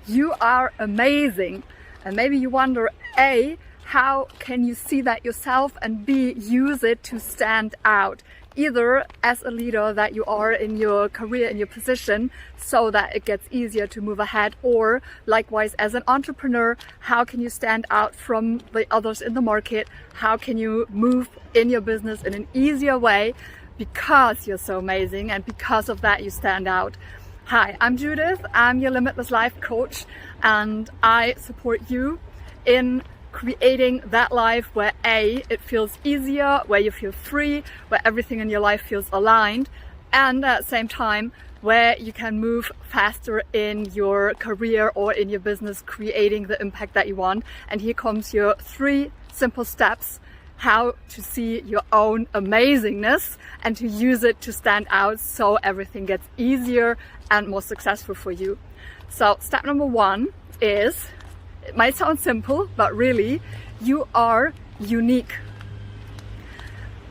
You are amazing. And maybe you wonder, A, how can you see that yourself, and B, use it to stand out, either as a leader that you are in your career, in your position, so that it gets easier to move ahead, or likewise as an entrepreneur, how can you stand out from the others in the market? How can you move in your business in an easier way because you're so amazing, and because of that you stand out? Hi, I'm Judith. I'm your Limitless Life Coach, and I support you in creating that life where A, it feels easier, where you feel free, where everything in your life feels aligned, and at the same time where you can move faster in your career or in your business, creating the impact that you want. And here comes your 3 simple steps how to see your own amazingness and to use it to stand out so everything gets easier and more successful for you. So step number 1 is, it might sound simple, but really, you are unique.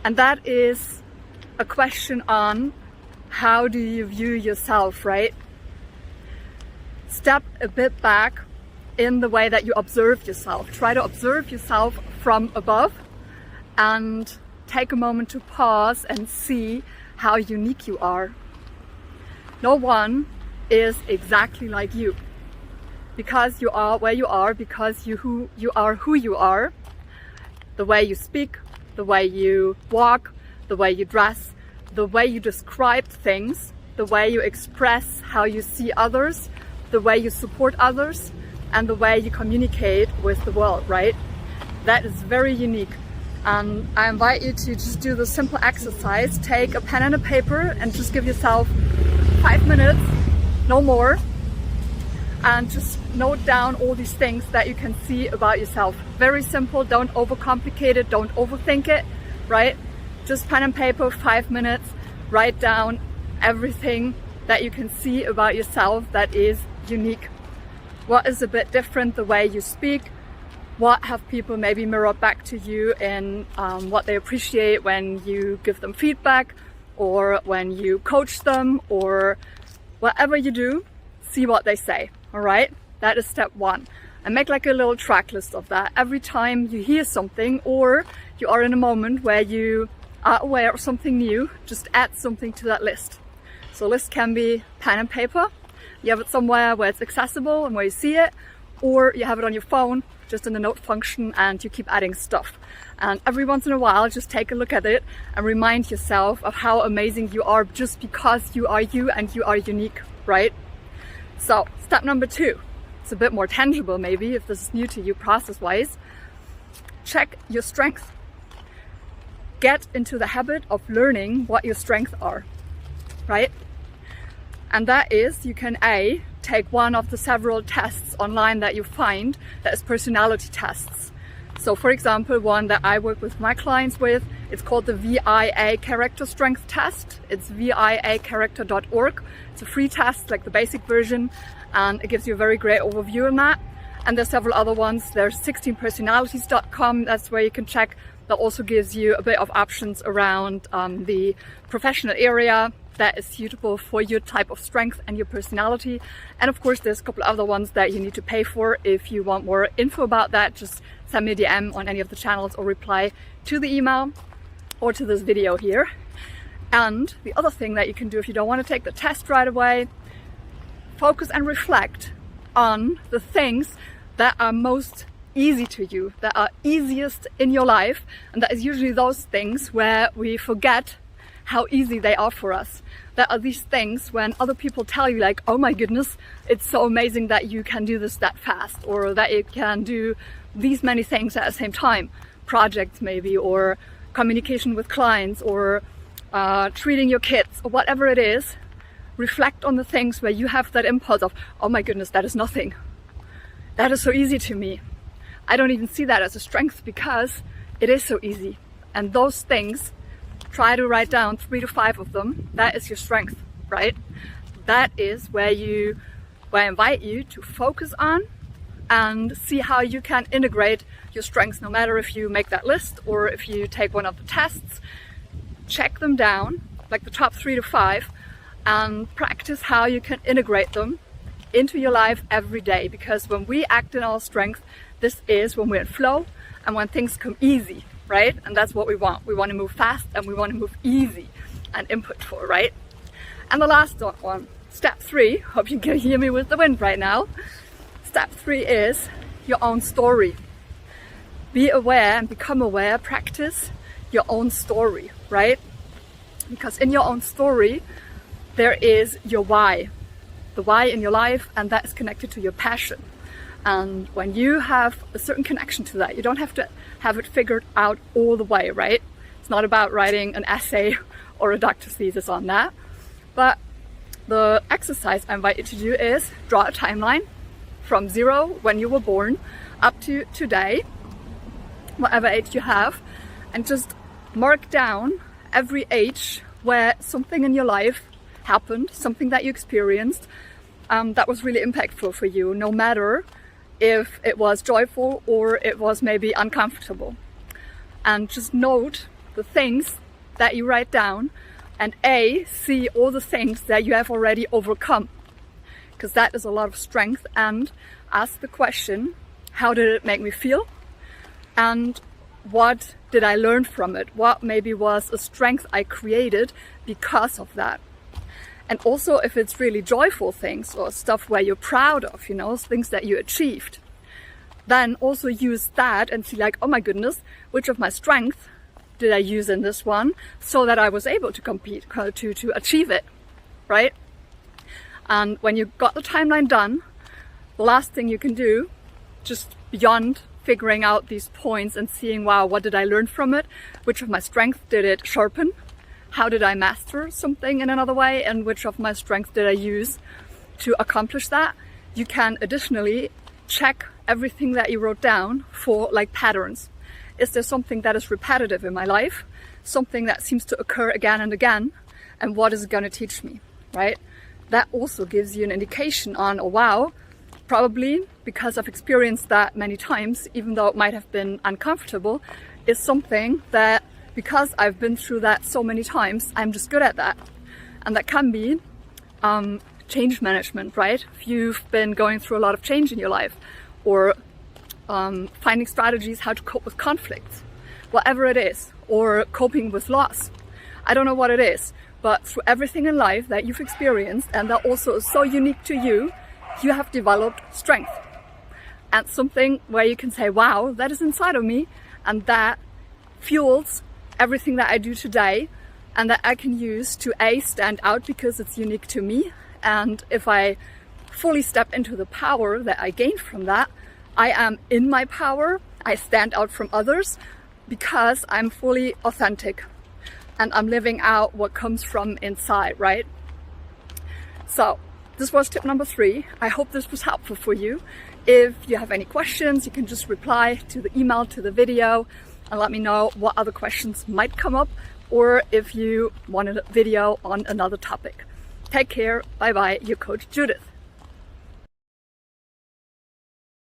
And that is a question on how do you view yourself, right? Step a bit back in the way that you observe yourself. Try to observe yourself from above and take a moment to pause and see how unique you are. No one is exactly like you. Because you are where you are, because you are who you are, the way you speak, the way you walk, the way you dress, the way you describe things, the way you express how you see others, the way you support others, and the way you communicate with the world, right? That is very unique. And I invite you to just do the simple exercise. Take a pen and a paper and just give yourself 5 minutes, no more, and just note down all these things that you can see about yourself. Very simple, don't overcomplicate it, don't overthink it, right? Just pen and paper, 5 minutes, write down everything that you can see about yourself that is unique. What is a bit different, the way you speak? What have people maybe mirrored back to you in what they appreciate when you give them feedback, or when you coach them, or whatever you do, see what they say. All right, that is step 1. And make like a little track list of that. Every time you hear something, or you are in a moment where you are aware of something new, just add something to that list. So a list can be pen and paper. You have it somewhere where it's accessible and where you see it, or you have it on your phone, just in the note function, and you keep adding stuff. And every once in a while, just take a look at it and remind yourself of how amazing you are just because you are you and you are unique, right? So step number 2, it's a bit more tangible maybe if this is new to you process-wise. Check your strengths. Get into the habit of learning what your strengths are, right? And that is, you can A, take one of the several tests online that you find that is personality tests. So for example, one that I work with my clients with, it's called the VIA Character Strength Test. It's viacharacter.org. It's a free test, like the basic version, and it gives you a very great overview on that. And there's several other ones. There's 16personalities.com, that's where you can check. That also gives you a bit of options around the professional area that is suitable for your type of strength and your personality. And of course, there's a couple other ones that you need to pay for. If you want more info about that, just send me a DM on any of the channels or reply to the email or to this video here. And the other thing that you can do if you don't want to take the test right away, focus and reflect on the things that are most easy to you, that are easiest in your life. And that is usually those things where we forget how easy they are for us. There are these things when other people tell you like, oh my goodness, it's so amazing that you can do this that fast, or that you can do these many things at the same time. Projects maybe, or communication with clients, or treating your kids, or whatever it is. Reflect on the things where you have that impulse of, oh my goodness, that is nothing. That is so easy to me. I don't even see that as a strength because it is so easy. And those things, try to write down 3 to 5 of them. That is your strength, right? That is where I invite you to focus on and see how you can integrate your strengths, no matter if you make that list or if you take one of the tests. Check them down, like the top 3 to 5, and practice how you can integrate them into your life every day, because when we act in our strength, this is when we're in flow and when things come easy, right? And that's what we want. We want to move fast and we want to move easy and inputful, right? And the last one, step 3, hope you can hear me with the wind right now. Step 3 is your own story. Be aware and become aware, practice your own story, right? Because in your own story, there is your why, the why in your life, and that is connected to your passion. And when you have a certain connection to that, you don't have to have it figured out all the way, right? It's not about writing an essay or a doctor's thesis on that. But the exercise I invite you to do is draw a timeline from 0, when you were born, up to today, whatever age you have, and just mark down every age where something in your life happened, something that you experienced that was really impactful for you, no matter if it was joyful or it was maybe uncomfortable. And just note the things that you write down, and see all the things that you have already overcome, because that is a lot of strength. And ask the question, how did it make me feel? And what did I learn from it? What maybe was a strength I created because of that? And also, if it's really joyful things or stuff where you're proud of, you know, things that you achieved, then also use that and see like, oh my goodness, which of my strengths did I use in this one so that I was able to compete, to achieve it, right? And when you got the timeline done, the last thing you can do, just beyond figuring out these points and seeing, wow, what did I learn from it? Which of my strengths did it sharpen? How did I master something in another way? And which of my strengths did I use to accomplish that? You can additionally check everything that you wrote down for like patterns. Is there something that is repetitive in my life? Something that seems to occur again and again? And what is it going to teach me, right? That also gives you an indication on, oh wow, probably because I've experienced that many times, even though it might have been uncomfortable, is something that, because I've been through that so many times, I'm just good at that. And that can be change management, right? If you've been going through a lot of change in your life, or finding strategies how to cope with conflicts, whatever it is, or coping with loss. I don't know what it is, but through everything in life that you've experienced, and that also is so unique to you, you have developed strength. And something where you can say, wow, that is inside of me, and that fuels everything that I do today, and that I can use to stand out because it's unique to me. And if I fully step into the power that I gained from that, I am in my power, I stand out from others because I'm fully authentic and I'm living out what comes from inside, right? So this was tip number 3. I hope this was helpful for you. If you have any questions, you can just reply to the email, to the video, and let me know what other questions might come up, or if you want a video on another topic. Take care, bye bye, your coach Judith.